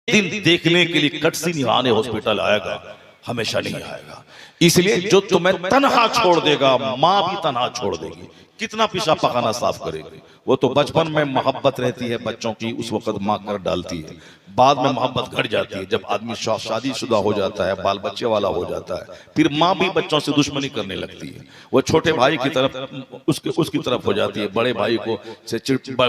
दिन देखने के लिए कट सी निभाने हॉस्पिटल आएगा, हमेशा नहीं आएगा। इसलिए जो तुम्हें तन्हा छोड़ देगा, माँ भी तन्हा छोड़ देगी, कितना पेशाब पखाना साफ करेगी। वो तो बचपन में मोहब्बत रहती है बच्चों की, उस वक्त माँ कर डालती है, बाद में मोहब्बत घट जाती है। जब आदमी शादीशुदा हो जाता है, बाल बच्चे वाला हो जाता है, फिर माँ भी बच्चों से दुश्मनी करने लगती है। वो छोटे भाई की तरफ उसकी तरफ हो जाती है, बड़े भाई को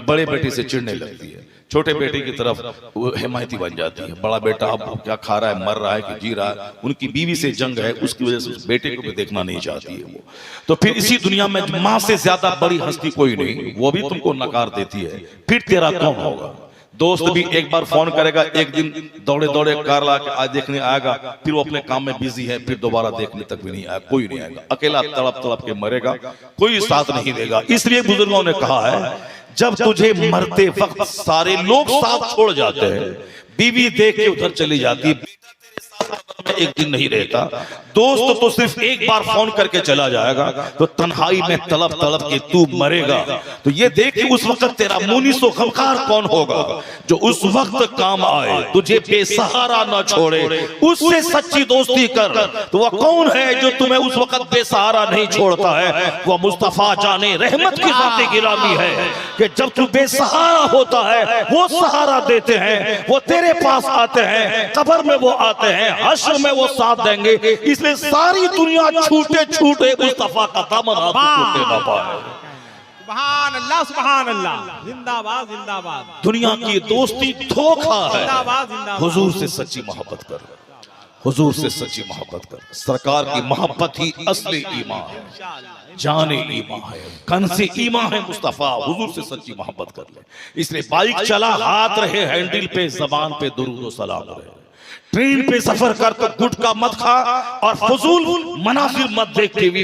बड़े बेटे से चिढ़ने लगती है, छोटे बेटे की तरफ वो हिमायती बन जाती है। बड़ा बेटा अब क्या खा रहा है, मर रहा है कि जी रहा है, उनकी बीवी से जंग है, उसकी वजह से उस बेटे को भी देखना नहीं चाहती है वो। तो फिर इसी दुनिया में माँ से ज्यादा बड़ी हस्ती कोई नहीं, वो भी तुमको नकार देती है, फिर तेरा कौन होगा। दोस्त भी एक बार फोन करेगा, एक दिन दौड़े दौड़े कार ला के आज देखने आएगा, फिर वो अपने काम में बिजी है, फिर दोबारा देखने तक भी नहीं आएगा, कोई नहीं आएगा, अकेला तड़प तड़प के मरेगा, कोई साथ नहीं देगा। इसलिए बुजुर्गों ने कहा है, जब तुझे मरते वक्त सारे लोग साथ छोड़ जाते हैं, बीवी देख के उधर चली जाती है, एक दिन नहीं रहता, दोस्त तो सिर्फ एक बार फोन करके चला जाएगा, तो तन्हाई में तड़प तड़प के तू मरेगा। तो ये देख के उस वक्त तेरा मुनीसो गमखार कौन होगा, जो उस वक्त काम आए, तुझे बेसहारा ना छोड़े, उससे सच्ची दोस्ती कर। तो वह कौन है जो तुम्हें उस वक्त बेसहारा नहीं छोड़ता है, वह मुस्तफा जाने रहमत की ज़ाते गिरामी है, कि जब तू बेसहारा होता है वो सहारा देते हैं, वो तेरे पास आते हैं, कब्र में वो आते हैं, हश्र में वो साथ देंगे। इसलिए सारी दुनिया छूटे छूटे मुस्तफा का दामन हाथ छूटे ना पाए। सुभान अल्लाह, सुभान अल्लाह, जिंदाबाद जिंदाबाद। दुनिया की दोस्ती धोखा है, जिंदाबाद जिंदाबाद। हुजूर से सच्ची मोहब्बत कर, हुजूर से सच्ची मोहब्बत कर। सरकार की मोहब्बत ही असली ईमान है, जाने ईमान है, कन से ईमान है मुस्तफा। हुजूर से सच्ची मोहब्बत कर ले। इसलिए बाइक चला, हाथ रहे हैंडल पे, जबान पे दुरूद व सलाम रहे। ट्रेन पे सफर कर तो गुटखा मत खा और फजूल मनासिर मत देख टीवी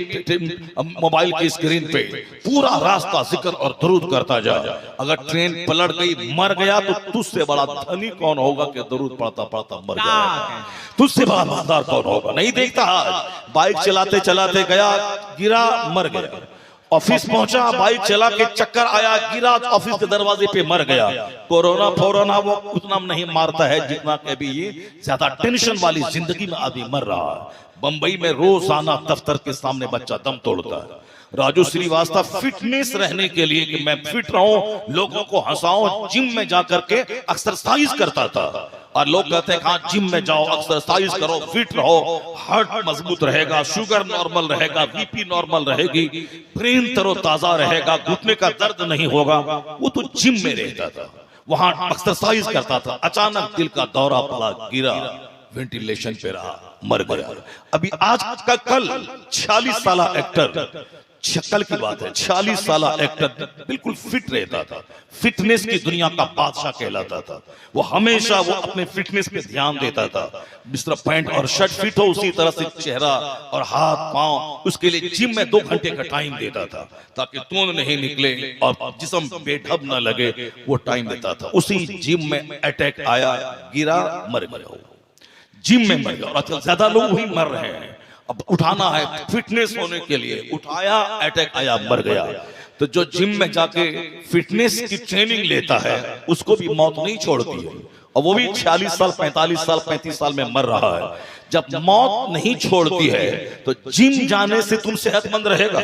मोबाइल की स्क्रीन पे, पूरा रास्ता जिक्र और दरूद करता जा। अगर ट्रेन पलट गई, मर गया, तो तुझसे बड़ा धनी कौन होगा कि दरूद पढ़ता पढ़ता मर जाएगा। तुझसे बड़ा मालदार कौन होगा। नहीं देखता, बाइक चलाते चलाते गया, गिरा, मर गया। ऑफिस पहुंचा, बाइक चला के चक्कर आया, गिरा, ऑफिस के दरवाजे पे मर गया। कोरोना फोरोना वो उतना नहीं मारता है जितना कभी ये ज्यादा टेंशन वाली जिंदगी में आदमी मर रहा है। बंबई में रोजाना दफ्तर के सामने बच्चा दम तोड़ता है। राजू श्रीवास्तव फिटनेस रहने के लिए कि मैं फिट रहूं, लोगों को हंसाऊं, जिम में जाकर के एक्सरसाइज करता था। और लोग कहते हैं हाँ जिम में जाओ, एक्सरसाइज करो, फिट रहो, हार्ट मजबूत रहेगा, शुगर नॉर्मल रहेगा, बीपी नॉर्मल रहेगी, ब्रेन तरोताजा रहेगा, घुटने का दर्द नहीं होगा। वो तो जिम में रहता था, वहां एक्सरसाइज करता था। अचानक दिल का दौरा पड़ा, गिरा, वेंटिलेशन पे रहा, मर गया। अभी आज का कल 46 साल एक्टर, कल की बात है, 46 साल एक्टर बिल्कुल फिट रहता था, फिटनेस की दुनिया का बादशाह कहलाता था। वो हमेशा वो अपने फिटनेस पे ध्यान देता था। जिस तरह पैंट और शर्ट फिट हो, उसी तरह से चेहरा और हाथ पांव, उसके लिए जिम में 2 घंटे का टाइम देता था, ताकि तून नहीं निकले और जिस्म बेढब ना लगे, वो टाइम देता था। उसी जिम में अटैक आया, गिरा, मर गया, जिम में मर गया। और आजकल ज्यादा लोग वही मर रहे हैं। अब उठाना है फिटनेस होने के लिए, उठाया, अटैक आया, मर गया। तो जो जिम में जाके फिटनेस की ट्रेनिंग लेता है, उसको भी मौत नहीं छोड़ती है, और वो भी 46 साल 45 साल 35 साल में मर रहा है। जब मौत नहीं छोड़ती है तो जिम जाने से तुम सेहतमंद रहेगा?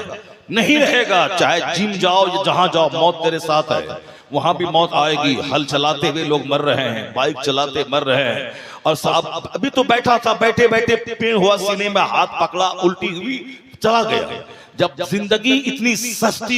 नहीं रहेगा। चाहे जिम जाओ या जहां जाओ, मौत तेरे साथ है, वहां भी मौत आएगी। हल चलाते हुए लोग मर रहे हैं, बाइक चलाते मर रहे हैं। और साहब अभी तो बैठा था, बैठे बैठे पेन हुआ सीने में, हाथ पकड़ा, उल्टी हुई, चला गया। जब जिंदगी इतनी सस्ती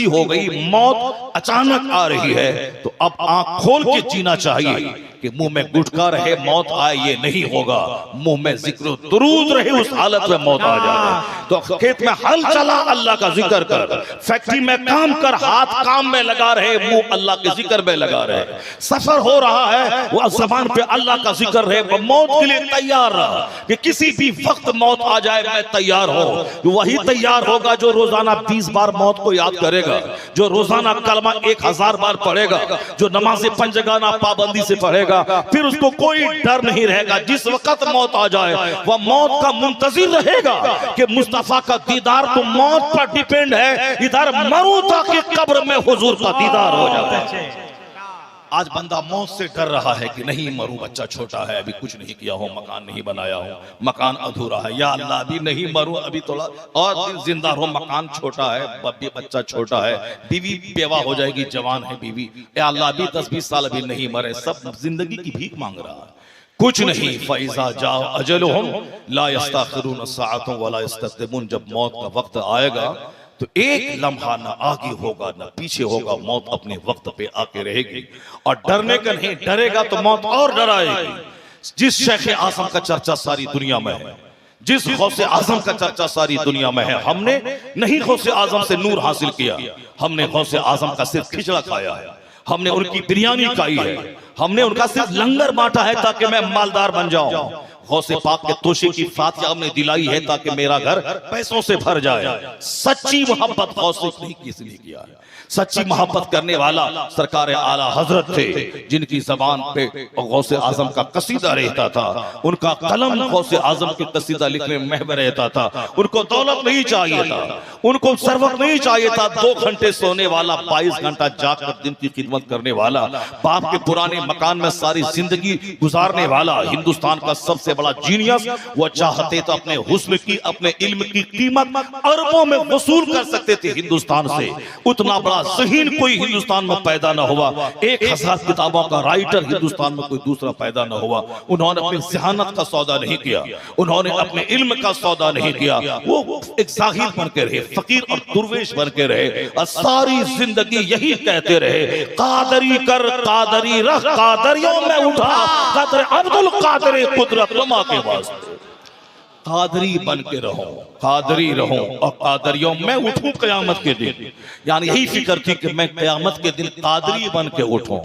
हो गई, मौत अचानक आ रही है, तो अब आंख खोल के जीना चाहिए कि मुंह में गुटखा रहे, मौत आए, ये नहीं होगा। मुंह में जिक्र दुरूद रहे, उस हालत में मौत आ जाए। तो खेत में हल चला, अल्लाह का जिक्र कर। फैक्ट्री में काम कर, हाथ काम में लगा रहे, मुंह अल्लाह के जिक्र में लगा रहे। सफर हो रहा है, वो जबान पे अल्लाह का जिक्र रहे। वो मौत के लिए तैयार रहा कि किसी भी वक्त मौत आ जाए, मैं तैयार हो। वही तैयार होगा जो रोजाना 20 बार मौत को याद करेगा, जो रोजाना कलमा 1000 बार पढ़ेगा, जो नमाज़े पंजगाना पाबंदी से पढ़ेगा। फिर उसको कोई डर नहीं रहेगा। जिस वक्त मौत आ जाए, वह मौत का मुंतजिर रहेगा कि मुस्तफा का दीदार तो मौत पर डिपेंड है, इधर मरूं ताकि कब्र में हुजूर का दीदार हो जाए। आज बंदा मौत से डर रहा है कि नहीं मरूं, बच्चा छोटा है, अभी कुछ नहीं किया हो, मकान नहीं बनाया हो, मकान अधूरा है, या अल्लाह अभी नहीं मरूं, अभी थोड़ा और दिन जिंदा रहो, मकान छोटा है, बच्चा छोटा है, बीवी बेवा हो जाएगी, जवान है बीवी, या अल्लाह अभी 10-20 साल अभी नहीं मरे, सब जिंदगी की भीख मांग रहा है, कुछ नहीं। फैजा जाओ अजलुहुम ला यस्ताखिरून सअतन वला यस्तक़दिमून, जब मौत का वक्त आएगा तो एक लम्हा ना आगे होगा ना पीछे होगा, मौत अपने वक्त पे आके रहेगी। और डरने का नहीं, डरेगा तो मौत और डराएगी। जिस शेख आजम का चर्चा सारी दुनिया में है, जिस गौसे आजम का चर्चा सारी दुनिया में है, हमने नहीं गौसे आजम से नूर हासिल किया, हमने गौसे आजम का सिर्फ खिचड़ा खाया है, हमने उनकी बिरयानी खाई है, हमने उनका सिर्फ लंगर बांटा है ताकि मैं मालदार बन जाऊं। गौसे पाक के तोशे की फातिहा हमने दिलाई है ताकि मेरा घर पैसों से भर जाए। सच्ची मोहब्बत गौसे नहीं किसी ने किया है। सच्ची मोहब्बत करने वाला सरकार आला हजरत थे, जिनकी जबान पे गौसे आजम का कसीदा रहता था, उनका कलम गौसे आजम के कसीदा लिखने में महव रहता था। उनको दौलत नहीं चाहिए था, उनको सरवत नहीं चाहिए था। 2 घंटे सोने वाला, 22 घंटा जागकर दिन की खिदमत करने वाला, बाप के पुराने मकान में सारी जिंदगी गुजारने वाला, हिंदुस्तान का सबसे बड़ा जीनियस। वो चाहते तो अपने हुस्न की, अपने इल्म की कीमत अरबों में वसूल कर सकते थे हिंदुस्तान से। उतना बड़ा ज़हीन कोई हिंदुस्तान में पैदा न हुआ, 1000 किताबों का राइटर हिंदुस्तान में कोई दूसरा पैदा न हुआ। उन्होंने अपनी ज़हानत का सौदा नहीं किया, उन्होंने अपने इल्म का सौदा नहीं किया। वो एक ज़ाहिद बन के रहे, फकीर और दुर्वेश बन के रहे, और सारी जिंदगी यही कहते रहे, कादरी कर कादरी रह, कादरियों में उठा कदर अब्दुल कादर कुदरत तुमा के वास्ते। कादरी बन के रहो, कादरी रहो, और कादरियों में उठूं कयामत के दिन। यानी यही फिक्र थी कि मैं कयामत के दिन कादरी बन के उठूं।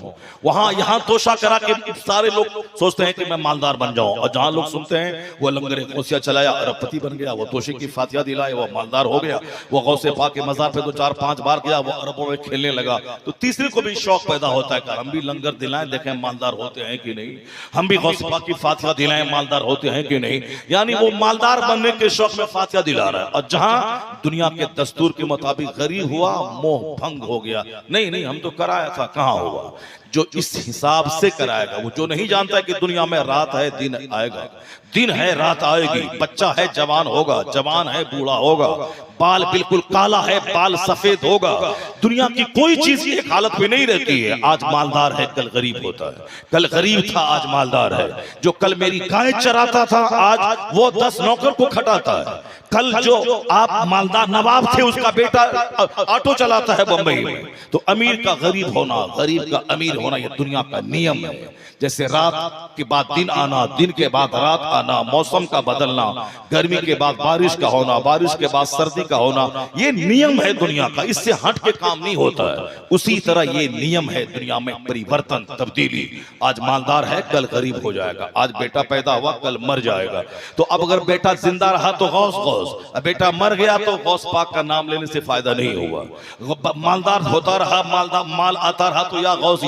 वहां यहां तोशा करा के सारे लोग सोचते हैं कि मैं मालदार बन जाऊं, और जहां लोग सुनते हैं वो लंगर गौसिया चलाया अरबपति बन गया, वो तोशे की फातिहा दिलाए वो मालदार हो गया, वो गौसे पाक के मज़ार पे 4-5 बार गया, वो अरबों में खेलने लगा। तो तीसरे को भी शौक पैदा होता है कि हम भी लंगर दिलाएं, देखें मालदार होते हैं कि नहीं, हम भी गौसे पाक की फातिहा दिलाएं, मालदार होते हैं कि नहीं। यानी वो मालदार बनने के शौक में फातिहा दिला रहा है। और जहां दुनिया के दस्तूर के मुताबिक गरीब हुआ, मोह भंग हो गया। नहीं, हम तो कराया था, कहां हुआ। जो इस हिसाब से कराएगा, वो जो नहीं जानता है कि दुनिया में रात है दिन आएगा, दिन है रात आएगी, बच्चा है जवान होगा, जवान है बूढ़ा होगा, बाल बिल्कुल काला है बाल सफेद होगा। दुनिया की कोई चीज एक हालत में नहीं रहती है। आज मालदार है कल गरीब होता है, कल गरीब था आज मालदार है। जो कल मेरी गाय चराता था आज वो 10 नौकर को खटाता है। कल जो आप मालदार नवाब थे उसका बेटा ऑटो चलाता है बंबई में। तो अमीर का गरीब होना, गरीब का अमीर होना, यह दुनिया का नियम है। जैसे रात के बाद दिन आना, दिन के बाद रात आना, मौसम का बदलना, गर्मी के बाद बारिश का होना, बारिश के बाद सर्दी का होना, ये नियम है दुनिया का, इससे हट के काम नहीं होता है। उसी तरह ये नियम है दुनिया में परिवर्तन, तब्दीली। आज मालदार है कल गरीब हो जाएगा, आज बेटा पैदा हुआ कल मर जाएगा। तो अब अगर बेटा जिंदा रहा तो गौस गौस, बेटा मर गया तो गौस पाक का नाम लेने से फायदा नहीं होगा। मालदार होता रहा, माल आता रहा तो या गौस,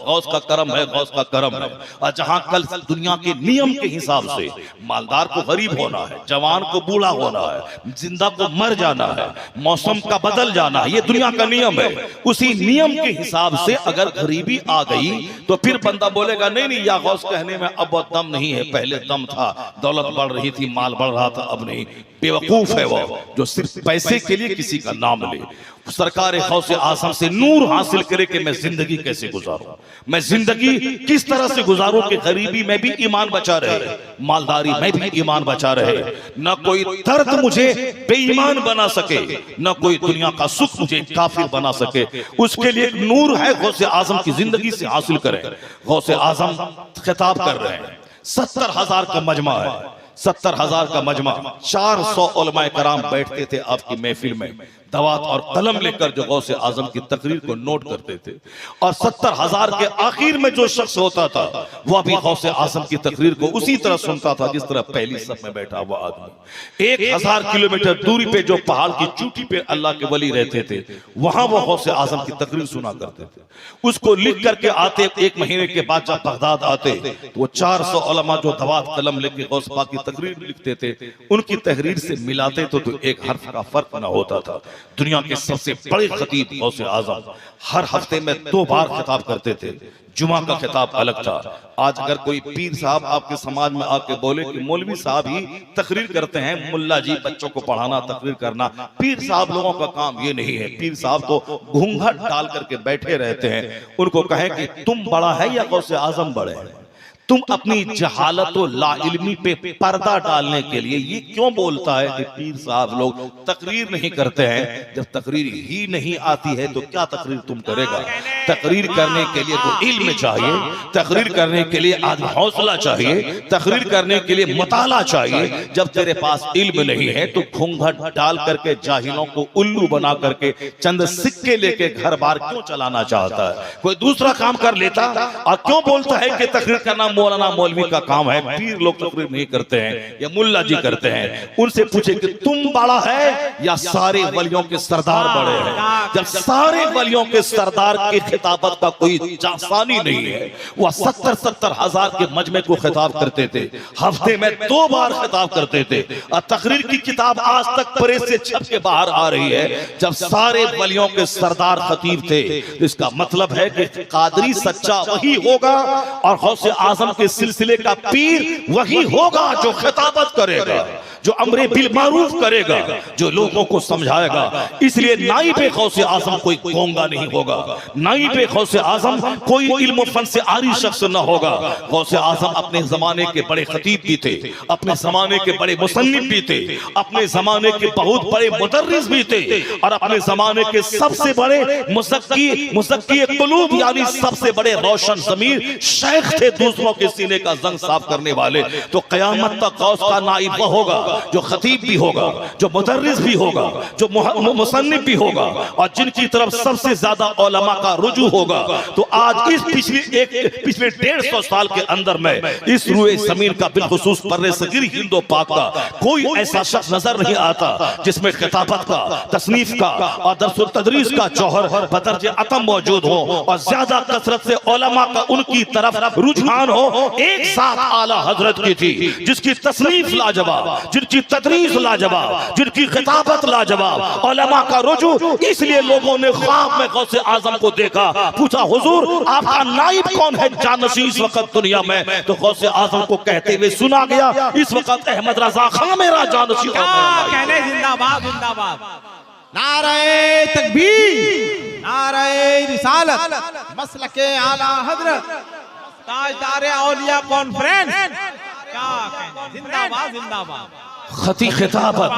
गौस का करम है, गौस का करम है। और जहां कल दुनिया के नियम के हिसाब से मालदार को गरीब होना है, जवान को बूढ़ा होना है, जिंदा को मर जाना है, मौसम का बदल जाना है, ये दुनिया का नियम है। उसी नियम के हिसाब से अगर गरीबी आ गई तो फिर बंदा बोलेगा नहीं, या गौस कहने में अब वो दम नहीं है, पहले दम था, दौलत बढ़ रही थी, माल बढ़ रहा था, अब नहीं। बेवकूफ है वो जो सिर्फ पैसे के लिए किसी का नाम ले। सरकार गौसे आजम से नूर हासिल करे कि मैं जिंदगी कैसे गुजारूं, मैं जिंदगी किस तरह से गुजारूं कि गरीबी में भी ईमान बचा रहे, मालदारी में भी ईमान बचा रहे, न कोई दर्द मुझे बेईमान बना सके, न कोई दुनिया का सुख मुझे काफिर बना सके। उसके लिए एक नूर है, गौसे आजम की जिंदगी से हासिल करें। गौसे आजम खिताब कर रहे हैं, 70,000 का मजमा है, 70,000 का मजमा, 400 उलमाए कराम बैठते थे आपकी महफिल में, दवात और कलम लेकर जो गौसे आजम की तकरीर को नोट करते थे। और 70,000 के आखिर में जो शख्स होता था वह भी गौसे आजम की तकरीर को उसी तरह सुनता था जिस तरह पहली सफ में बैठा हुआ आदमी। 1000 किलोमीटर दूरी पे जो पहाड़ की चोटी पे अल्लाह के वली रहते थे, वहां वो गौसे आजम की तकरीर सुना करते थे। उसको लिख करके आते, 1 महीने के बाद जब बगदाद आते तो वो 400 उलमा जो दवात कलम लेके गौस पाक की तकरीर लिखते थे, उनकी तहरीर से मिलाते तो एक हर्फ का फर्क ना होता था। दुनिया के सबसे बड़े खतीब गौसे आजम हर हफ्ते में 2 बार खिताब करते थे। जुमा का खिताब अलग था। आज अगर कोई पीर साहब आपके समाज में आके बोले कि मौलवी साहब ही तकरीर करते हैं, मुल्ला जी बच्चों को पढ़ाना तकरीर करना, पीर साहब लोगों का काम ये नहीं है। पीर साहब तो घूंघट डाल करके बैठे रहते हैं। उनको कहें कि तुम बड़ा है या गौसे आजम बड़े हैं? तुम अपनी जहालत और लाइल्मी पे पर्दा डालने के लिए ये क्यों बोलता है कि पीर साहब लोग तकरीर नहीं करते हैं? जब तकरीर ही नहीं आती है तो क्या तकरीर तुम करेगा? तकरीर करने के लिए तो इल्म चाहिए, तकरीर करने के लिए आज हौसला चाहिए, तकरीर करने के लिए मुताला चाहिए। जब तेरे पास इल्म नहीं है तो घूंघट डाल करके जाहिलों को उल्लू बना करके चंद सिक्के लेके घर बार क्यों चलाना चाहता है? कोई दूसरा काम कर लेता। और क्यों बोलता है कि तकरीर करना मौलाना मौलवी का काम है, पीर लोग तकरीर नहीं करते हैं या मुल्ला जी करते हैं? उनसे पूछे कि तुम बड़ा है या सारे वलियों के सरदार बड़े हैं? जब सारे वलियों के सरदार की खिताबत का कोई जासानी नहीं है, वह 70-70 हजार के मजमे को खिताब करते थे, हफ्ते में 2 बार खिताब करते थे। और तकरीर की किताब आज तक प्रेस से छप के बाहर आ रही है। जब सारे वलियों के सरदार खतीब थे, इसका मतलब है कि कादरी सच्चा वही होगा और गौसे आजम के सिलसिले का पीर वही होगा जो खिताबत करेगा, जो अमरे बिल मारूफ करेगा, जो लोगों को समझाएगा। इसलिए नाइबे गौसे आजम कोई गोंगा नहीं होगा, नाइबे गौसे आजम कोई इल्म फन से आरी शख्स न होगा। गौसे आजम अपने जमाने के बड़े खतीब भी थे, अपने जमाने के बड़े मुसन्निफ भी थे, अपने जमाने के बहुत बड़े मुदर्रिस भी थे और अपने जमाने के सबसे बड़े मुज़क्की कुलूब यानी सबसे बड़े रोशन ज़मीर शेख थे, दूसरों के सीने का जंग साफ करने वाले। तो क़यामत तक गौस का नाइब वो होगा जो खतीब भी होगा, जो मुदर्रिस भी होगा, जो मुसन्निफ भी होगा और जिनकी तरफ सबसे ज्यादा उलमा का रुजू होगा। तो आज इस पिछले 150 साल के अंदर में इस रूए जमीन का बिलखुसूस बर्रे सगीर हिंदो पाक का कोई ऐसा शख्स नजर नहीं आता जिसमें खिताबत का, तसनीफ का और दर्स तदरीस का जौहर बदर्जे अतम मौजूद हो और ज्यादा कसरत से उलमा का उनकी तरफ रुझान हो। एक साथ आला हजरत की थी जिसकी तसनीफ लाजवाब, जिनकी तदरीस लाजवाब, जिनकी खिताबत लाजवाब, उलमा का रुजू। इसलिए लोगों ने ख्वाब में गौसे आजम को देखा, पूछा हुजूर आपका नाइब कौन है जानशी इस वक्त दुनिया में? तो गौसे आजम को कहते हुए सुना गया इस वक्त अहमद रजा खान मेरा जानशी। कहने जिंदाबाद जिंदाबाद, नारे तकबीर, नारे रिसालत, मसलके आला हजरत, ताजदारे औलिया कॉन्फ्रेंस। क्या कहने, जिंदाबाद जिंदाबाद। खती खिताबत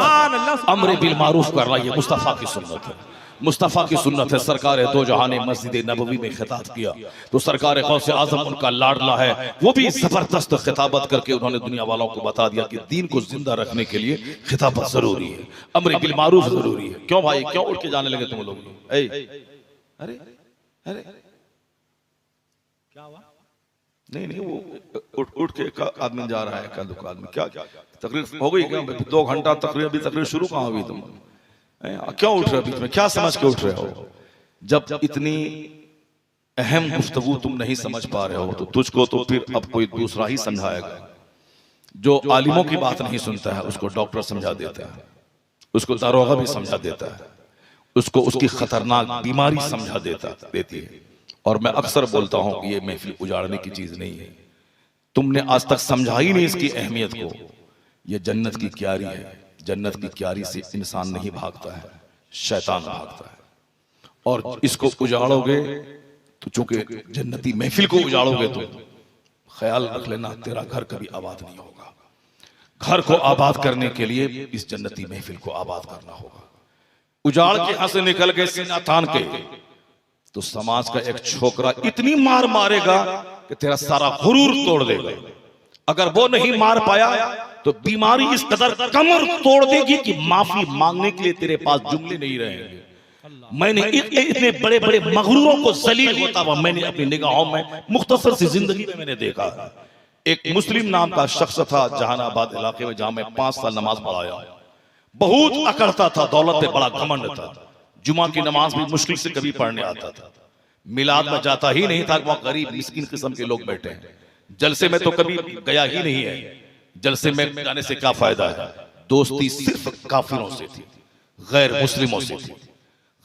अमरे बिल मारूफ करना ये मुस्तफ़ा की सुन्नत है, मुस्तफ़ा की सुन्नत है। सरकार दो जहां ने मस्जिद नबवी में खिताब किया तो सरकार गौसे आजम उनका लाडला है, वो भी जबरदस्त खिताबत करके उन्होंने दुनिया वालों को बता दिया कि दीन को जिंदा रखने के लिए खिताबत जरूरी है, अमरे बिल मारूफ जरूरी है। क्यों भाई, क्यों उठ के जाने लगे तुम लोग? अरे अरे क्या हुआ? नहीं वो उठ के आदमी जा रहा है, कल आदमी क्या तकरीर हो गई क्या? 2 घंटा तकरीर, अभी तकरीर शुरू कहाँ हुई? तुम क्यों उठ रहे हो बीच में? क्या समझ के उठ रहे हो? जब इतनी अहम गुफ्तगू तुम नहीं समझ पा रहे हो तो तुझको तो फिर अब कोई दूसरा ही समझाएगा। जो आलिमों की बात नहीं सुनता है उसको डॉक्टर समझा देता है, उसको दारोगा भी समझा देता है, उसको उसकी खतरनाक बीमारी समझा देती है। और मैं अक्सर बोलता हूं कि ये महफिल उजाड़ने की चीज नहीं है, तुमने आज तक समझा ही नहीं इसकी अहमियत को। ये जन्नत की क्यारी है, जन्नत की क्यारी से इंसान नहीं भागता है, शैतान भागता है। और इसको उजाड़ोगे तो चूंकि जन्नती महफिल को उजाड़ोगे तो ख्याल रख लेना तेरा घर कभी आबाद नहीं होगा। घर को आबाद करने के लिए इस जन्नती महफिल को आबाद करना होगा। उजाड़ के यहां से निकल के सीना तान के तो समाज का एक छोकरा इतनी मार मारेगा कि तेरा सारा गुरूर तोड़ देगा। अगर वो नहीं मार पाया तो बीमारी इस कदर कमर तोड़ देगी कि माफी मांगने के लिए तेरे पास जुमले नहीं रहेंगे। मैंने इतने बड़े बड़े मगरूरों को जलील होता हुआ मैंने अपनी निगाहों में मुख्तसर सी जिंदगी में मैंने देखा। एक मुस्लिम नाम का शख्स था जहानाबाद इलाके में, जहां मैं 5 साल नमाज पढ़ाया। बहुत अकड़ता था, दौलत पे बड़ा घमंड था। जुमा की नमाज भी मुश्किल से कभी पढ़ने आता था। मिलाद में जाता ही नहीं था, वहां गरीब मिस्किन किस्म के लोग बैठे हैं। जलसे में तो कभी गया ही नहीं है। जलसे में जाने से क्या फायदा है? दोस्ती सिर्फ काफिरों से थी, गैर मुस्लिमों से थी।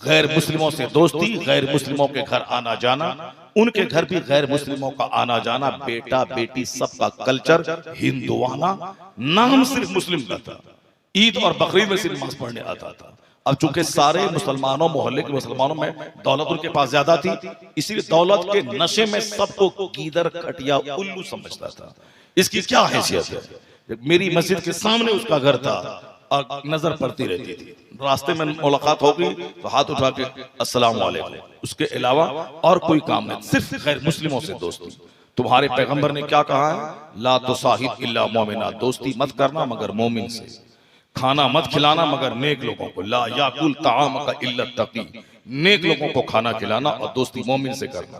गैर मुस्लिमों से दोस्ती, गैर मुस्लिमों के घर आना जाना, उनके घर भी गैर मुस्लिमों का आना जाना, बेटा बेटी सबका कल्चर हिंदुआना, नाम सिर्फ मुस्लिम का था। ईद और बकरीद में सिर्फ नमाज पढ़ने आता था। अब चूंकि सारे मुसलमानों, मोहल्ले के मुसलमानों में दौलत उनके पास ज्यादा थी, इसीलिए दौलत के नशे में सबको गीदर, खटिया, उल्लू समझता था। इसकी क्या हैसियत है? मेरी मस्जिद के सामने उसका घर था और नजर पड़ती रहती थी। रास्ते में मुलाकात हो गई तो हाथ उठा के अस्सलाम वालेकुम, उसके अलावा और कोई काम नहीं, सिर्फ गैर मुस्लिमों से दोस्ती। तुम्हारे पैगंबर ने क्या कहा है? ला तुसाहिब इल्ला मोमिना, दोस्ती मत करना मगर मोमिन से। खाना मत खिलाना मगर नेक लोगों को। ला याकुल ताम का इल्ला तकी, नेक लोगों को खाना खिलाना और दोस्ती मोमिन से करना।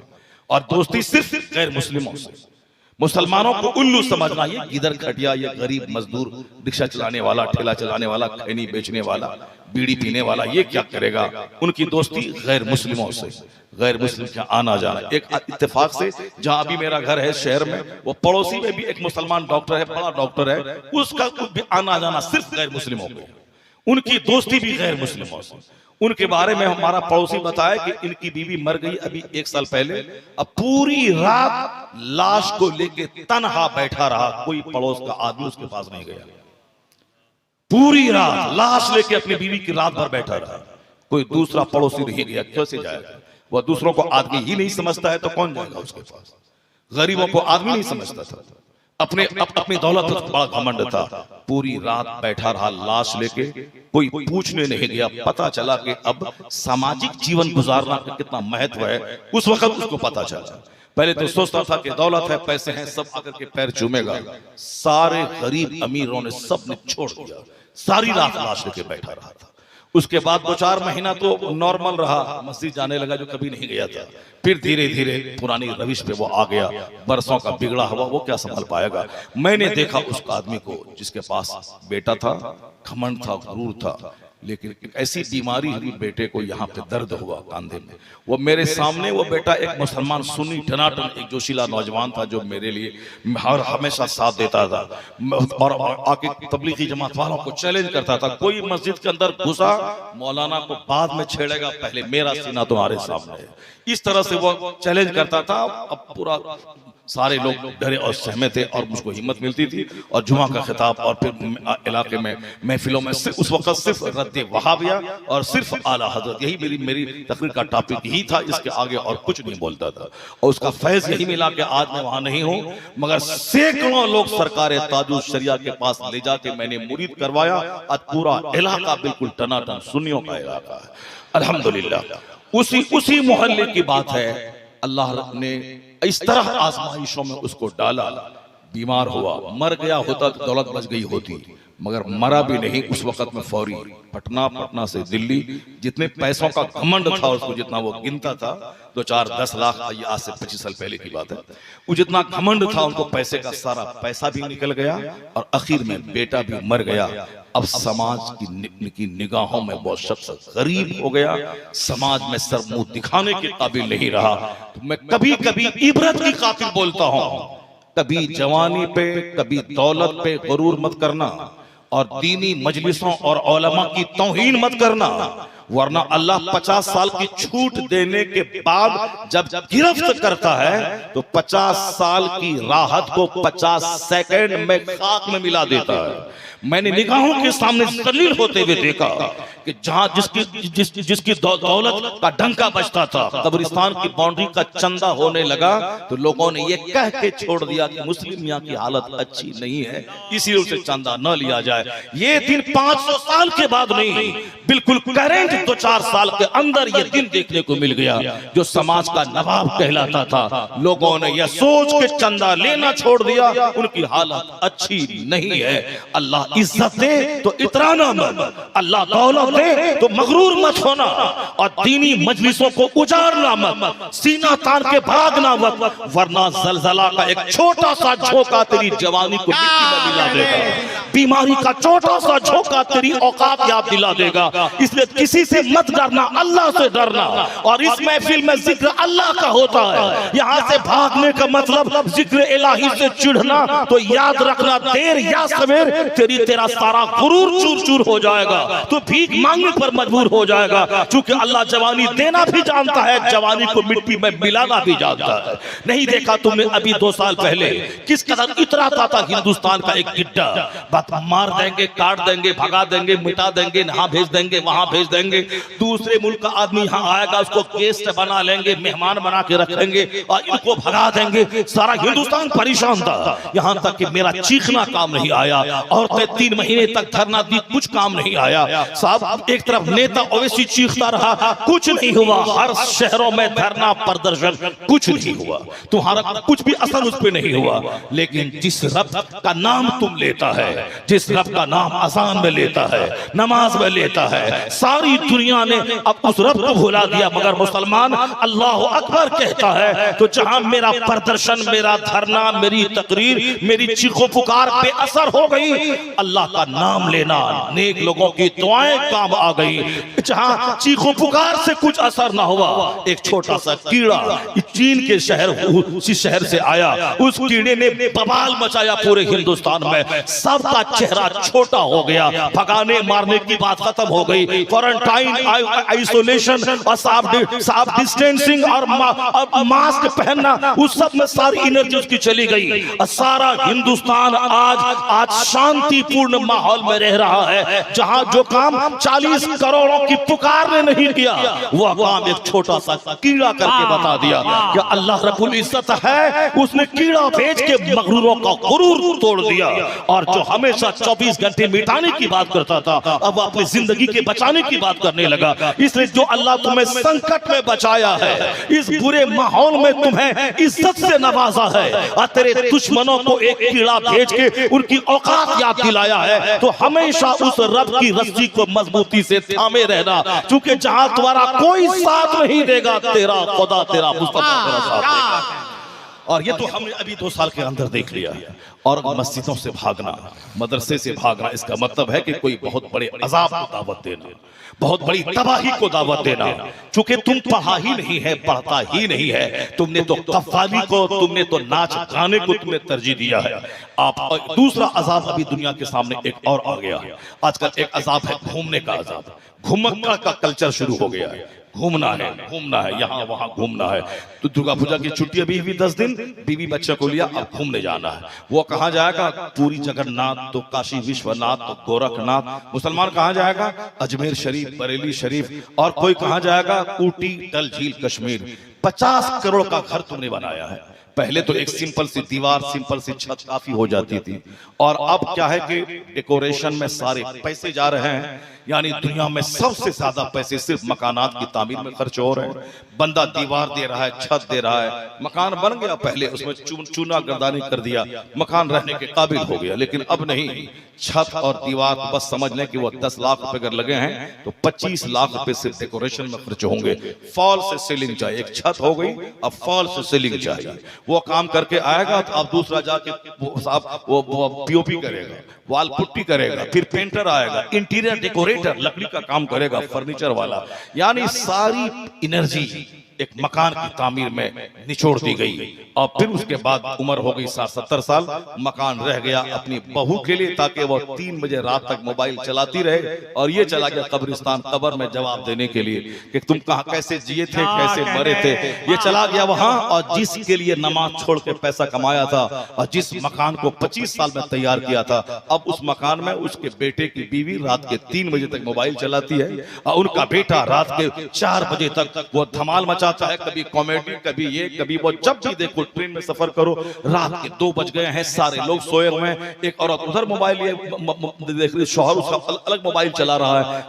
और दोस्ती सिर्फ गैर मुस्लिमों से। मुसलमानों को उल्लू समझना, ये गिदर खटिया, ये गरीब मजदूर, रिक्शा चलाने वाला, ठेला चलाने वाला, खैनी बेचने वाला, बीड़ी पीने वाला, ये क्या करेगा? उनकी दोस्ती गैर मुस्लिमों से, गैर मुस्लिम का आना जाना। एक इत्तेफाक से जहां अभी मेरा घर है शहर में, वो पड़ोसी में भी एक मुसलमान डॉक्टर है, बड़ा डॉक्टर है, उसका भी आना जाना सिर्फ गैर मुस्लिमों को। उनकी दोस्ती भी गैर मुस्लिमों से। उनके बारे में हमारा पड़ोसी बताया कि इनकी बीवी मर गई अभी 1 साल पहले। अब पूरी रात लाश को लेके तन्हा बैठा रहा, कोई पड़ोस का आदमी उसके पास नहीं गया। पूरी रात लाश लेके अपनी बीवी की रात भर बैठा रहा, कोई दूसरा पड़ोसी नहीं गया। कैसे जाएगा? वह दूसरों को आदमी ही नहीं समझता है तो कौन जाएगा उसके पास? गरीबों को आदमी नहीं समझता था, अपनी दौलत पर बड़ा घमंड था। पूरी रात बैठा रहा लाश लेके, कोई पूछने नहीं गया। पता चला कि अब सामाजिक जीवन गुजारना का कितना महत्व है, उस वक्त उसको पता चला। पहले तो सोचता था कि दौलत है, पैसे हैं, सब आकर के पैर चूमेगा। सारे गरीब अमीरों ने सबने छोड़ दिया, सारी रात लाश लेके बैठा रहा था। उसके बाद 2-4 महीना तो नॉर्मल रहा, मस्जिद जाने लगा जो कभी नहीं गया था। फिर धीरे धीरे पुरानी रविश पे वो आ गया। बरसों का बिगड़ा हुआ वो क्या संभाल पाएगा? मैंने देखा उस आदमी को जिसके पास बेटा था, घमंड था, गुरूर था, लेकिन एक ऐसी बीमारी हुई बेटे को, यहाँ पे दर्द हुआ कांधे में। वो मेरे सामने, वो बेटा एक मुसलमान सुन्नी टनाटन, एक जोशीला नौजवान था जो मेरे लिए हर हमेशा साथ देता था और आके तबलीगी जमात वालों को चैलेंज करता था। कोई मस्जिद के अंदर घुसा, मौलाना को बाद में छेड़ेगा, पहले मेरा सीना तुम्हारे सामने है। इस तरह से वो चैलेंज करता था। अब पूरा सारे लोग डरे और सहमे थे और मुझको हिम्मत मिलती थी। और जुमा का खिताब और फिर इलाके में महफिलों में उस वक्त सिर्फ रद्द वहाबिया और सिर्फ आला हजरत, यही मेरी तकरीर का टॉपिक ही था। इसके आगे और कुछ नहीं बोलता था। और उसका फैज यही मिला कि आज मैं वहां नहीं हूं, मगर सैकड़ों लोग सरकार ताजुल शरिया के पास ले जाके मैंने मुरीद करवाया। आज पूरा इलाका बिल्कुल टनाटन सुन्नियों का इलाका है, अल्हम्दुलिल्लाह। उसी मोहल्ले की बात है। अल्लाह ने इस तरह आजमाइशों में उसको डाला, बीमार हुआ, मर गया होता तो दौलत बच गई होती, मगर मरा भी नहीं। उस वक्त में फौरी पटना से दिल्ली, जितने पैसों का घमंड था उसको, जितना वो गिनता था, 2-4-10 लाख, आज से 25 साल पहले की बात है, वो जितना घमंड था उनको पैसे का सारा पैसा भी निकल गया और आखिर में बेटा भी मर गया। अब समाज की निगाहों में वो शख्स गरीब हो गया, समाज में सर मुंह दिखाने के काबिल नहीं रहा। तो मैं कभी कभी इबरत की खातिर बोलता हूं, कभी जवानी पे, कभी दौलत पे गुरूर मत करना और दीनी मजलिसों और उलमा की तौहीन मत करना, वरना अल्लाह 50 साल की छूट देने के बाद जब गिरफ्त करता है तो 50 साल की राहत को 50 सेकंड में खाक में मिला देता है। मैंने निगाहों के सामने जलील होते हुए देखा कि जहां जिसकी दौलत का डंका बजता था, कब्रिस्तान की बाउंड्री का चंदा होने लगा तो लोगों ने ये कह के छोड़ दिया कि मुस्लिम मियां की हालत अच्छी नहीं है, इसीलिए उसे चंदा न लिया जाए। ये दिन 500 साल के बाद नहीं, बिल्कुल करेंट 2-4 साल के अंदर ये दिन देखने को मिल गया। जो समाज का नवाब कहलाता था, लोगों ने यह सोच के चंदा लेना छोड़ दिया, उनकी हालत अच्छी नहीं है। अल्लाह इज्जत दे तो इतराना मत, अल्लाह दौलत दे तो मगरूर मत होना और दीनी मजलिसों को उजाड़ना मत, सीना तान के भागना मत, वरना जलजला का एक छोटा सा झोंका तेरी जवानी को मिट्टी में मिला देगा। बीमारी का छोटा सा झोंका तेरी औकात याद दिला देगा। इसलिए किसी से मत डरना, अल्लाह से डरना। और इस महफिल में जिक्र अल्लाह का होता है। यहाँ से भागने का मतलब जिक्र इलाही से चिढ़ना, तो याद रखना देर या सवेर तेरा सारा गुरूर चूर चूर हो जाएगा। तो भीख मांगने पर मजबूर हो जाएगा, क्योंकि अल्लाह जवानी देना भी जानता है, जवानी को मिट्टी में मिलाना भी जानता है। नहीं देखा तुमने अभी 2 साल पहले किस कदर इतराता था हिंदुस्तान का एक गिड्डा, बात मार देंगे, काट देंगे, भगा देंगे, मिटा देंगे, यहाँ भेज देंगे, वहां भेज देंगे। दूसरे मुल्क का आदमी यहाँ आएगा, उसको गेस्ट बना लेंगे, मेहमान बना के रखेंगे और इनको भगा देंगे। सारा हिंदुस्तान परेशान था, यहाँ तक कि मेरा चीखना काम नहीं आया। औरतें 3 महीने तक धरना दी, कुछ काम नहीं आया। साहब एक तरफ नेता ओवैसी चीखता रहा, कुछ नहीं हुआ। हर शहरों में धरना प्रदर्शन, कुछ नहीं हुआ। तुम्हारा कुछ भी असर उस पर नहीं हुआ। लेकिन जिस रब का नाम तुम लेता है, जिस रब का नाम अज़ान में लेता है, नमाज में लेता है, सारी दुनिया ने अब उस रब को भुला दिया। मगर मुसलमान अल्लाह अकबर कहता है, तो जहां मेरा प्रदर्शन, मेरा धरना, मेरी तकरीर, मेरी चीखों पुकार पे असर हो गई, अल्लाह का नाम लेना, नेक लोगों की दुआएं काम आ गई। जहां चीखों पुकार से कुछ असर ना हुआ, एक छोटा सा कीड़ा चीन के शहर से आया, उस कीड़े ने बवाल मचाया पूरे हिंदुस्तान में। सबका चेहरा छोटा हो गया, भगाने मारने की बात खत्म हो गई। क्वारंटाइन, आइसोलेशन और साफ डिस्टेंसिंग और मास्क पहनना, उस सब में सारी एनर्जी उसकी चली गई। सारा हिंदुस्तान आज शांतिपूर्ण माहौल में रह रहा है। जहां जो काम 40 करोड़ों की पुकार ने नहीं किया, वह काम एक छोटा सा कीड़ा करके बता दिया कि अल्लाह रब्बुल इज्जत है, उसने कीड़ा भेज के मगरूरों का गुरूर तोड़ दिया। और जो हमेशा 24 घंटे मिटाने की बात करता था, अब अपनी जिंदगी के बचाने की बात करने लगा। इसलिए जो अल्लाह तुम्हें संकट में बचाया है, इस बुरे माहौल में तुम्हें इज्जत से नवाजा है, और तेरे दुश्मनों को एक कीड़ा भेज के उनकी औकात याद दिलाया है, तो हमेशा उस रब की रस्सी को मजबूती से थामे रहना। क्योंकि जहां तुम्हारा कोई साथ नहीं देगा, तेरा खुदा, तेरा मुस्तफा तेरा साथ देगा। और ये तो हमने अभी 2 साल के अंदर देख लिया। और मस्जिदों से भागना, मदरसे से भागना, इसका मतलब है कि कोई बहुत बड़े अजाब को दावत देना, बहुत बड़ी तबाही को दावत देना। चूंकि तुम पढ़ा ही नहीं है, पढ़ता ही नहीं है, तुमने तो कव्वाली को, तुमने तो नाच गाने को तुमने तरजीह दिया है। आप दूसरा अजाब अभी दुनिया के सामने एक और आ गया। आजकल एक अजाब है घूमने का अजाब। घुमक्कड़ का कल्चर शुरू हो गया है। घूमना है, यहाँ वहां घूमना है। तो दुर्गा पूजा की छुट्टी अभी 10 दिन, बीवी बच्चे को लिया, अब घूमने जाना है। वो कहाँ जाएगा? पूरी जगन्नाथ, तो काशी विश्वनाथ, तो गोरखनाथ। मुसलमान कहाँ जाएगा? अजमेर शरीफ, बरेली शरीफ। और कोई कहाँ जाएगा? ऊटी, डल झील, कश्मीर। 50 करोड़ का घर तुमने बनाया है। पहले तो एक सिंपल सी दीवार, सिंपल सी छत काफी हो जाती थी, और अब क्या है कि डेकोरेशन में सारे पैसे जा रहे हैं। यानी दुनिया में सबसे ज्यादा पैसे सिर्फ मकानात की तामीर में खर्च हो रहे हैं। बंदा दीवार दे रहा है, छत दे रहा है, मकान बन गया, पहले उसमें चूना गर्दानी कर दिया, मकान रहने के काबिल हो गया। लेकिन अब नहीं, छत और दीवार को बस समझ लें कि वो 10 लाख रुपए अगर लगे हैं, तो 25 लाख रुपए सिर्फ डेकोरेशन में खर्च होंगे। फॉल से सीलिंग चाहिए, एक छत हो गई, अब फॉल से सीलिंग चाहिए। वो काम करके आएगा तो अब दूसरा जाके वो पीओपी करेगा, वाल पुट्टी करेगा, फिर पेंटर आएगा, इंटीरियर डेकोरेटर लकड़ी का काम करेगा, फर्नीचर वाला। यानी सारी एनर्जी एक मकान की तामीर में निचोड़ दी गई। और फिर उसके बाद उम्र हो गई 60-70 साल, मकान रह गया अपनी बहू के लिए, ताकि वो 3 बजे रात तक मोबाइल चलाती रहे। और ये चला गया कब्रिस्तान, कब्र में जवाब देने के लिए कि तुम कहाँ कैसे जिए थे, कैसे मरे थे। ये चला गया वहां, और जिसके लिए नमाज छोड़ के पैसा कमाया था, और जिस मकान को 25 साल में तैयार किया था, अब उस मकान में उसके बेटे की बीवी रात के 3 बजे तक मोबाइल चलाती है, और उनका बेटा रात के 4 बजे तक वो धमाल मचाता है, कभी कॉमेडी, कभी ये, कभी वो। जब भी देखो ट्रेन में सफर करो, रात के 2 बज गए हैं, सारे लोग सोए हुए हैं, एक औरत उधर मोबाइल देख रही, शौहर उसका अलग मोबाइल चला रहा है।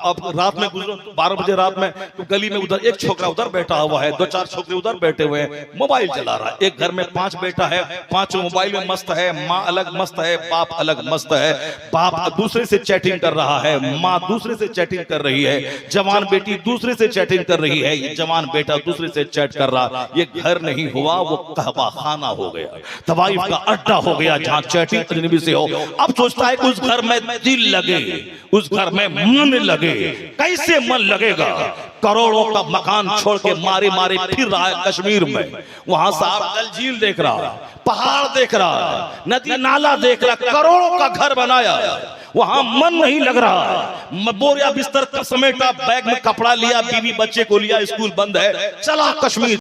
अब रात में गुजरो 12 बजे रात में, तो गली में उधर एक छोकरा उधर बैठा हुआ है, 2-4 छोकरे उधर बैठे हुए हैं, मोबाइल चला रहा है। एक घर में 5 बेटा है, 5 मोबाइल में मस्त है, माँ अलग मस्त है, बाप अलग मस्त है। बाप दूसरे से चैटिंग कर रहा है, माँ दूसरे से चैटिंग कर रही है, जवान बेटी दूसरे से चैटिंग कर रही है। जवान बेटा दूसरे से चैट कर रहा, ये घर नहीं हुआ, वो कहवा खाना हो गया, तवाइफ का अड्डा हो गया जहां चैटिंग अजनबी से हो। अब सोचता है कि उस घर में दिल लगे, उस घर में मन लगे। कैसे मन लगेगा? करोड़ों का मकान छोड़ के मारे मारे फिर रहा है कश्मीर में। वहां साहब डल झील देख रहा है, पहाड़ देख रहा है, नदी नाला देख रहा है, करोड़ों का घर बनाया, वहां मन नहीं लग रहा। बोरिया बिस्तर समेटा, बैग में कपड़ा लिया, बीवी बच्चे को लिया, स्कूल बंद है, चला कश्मीर।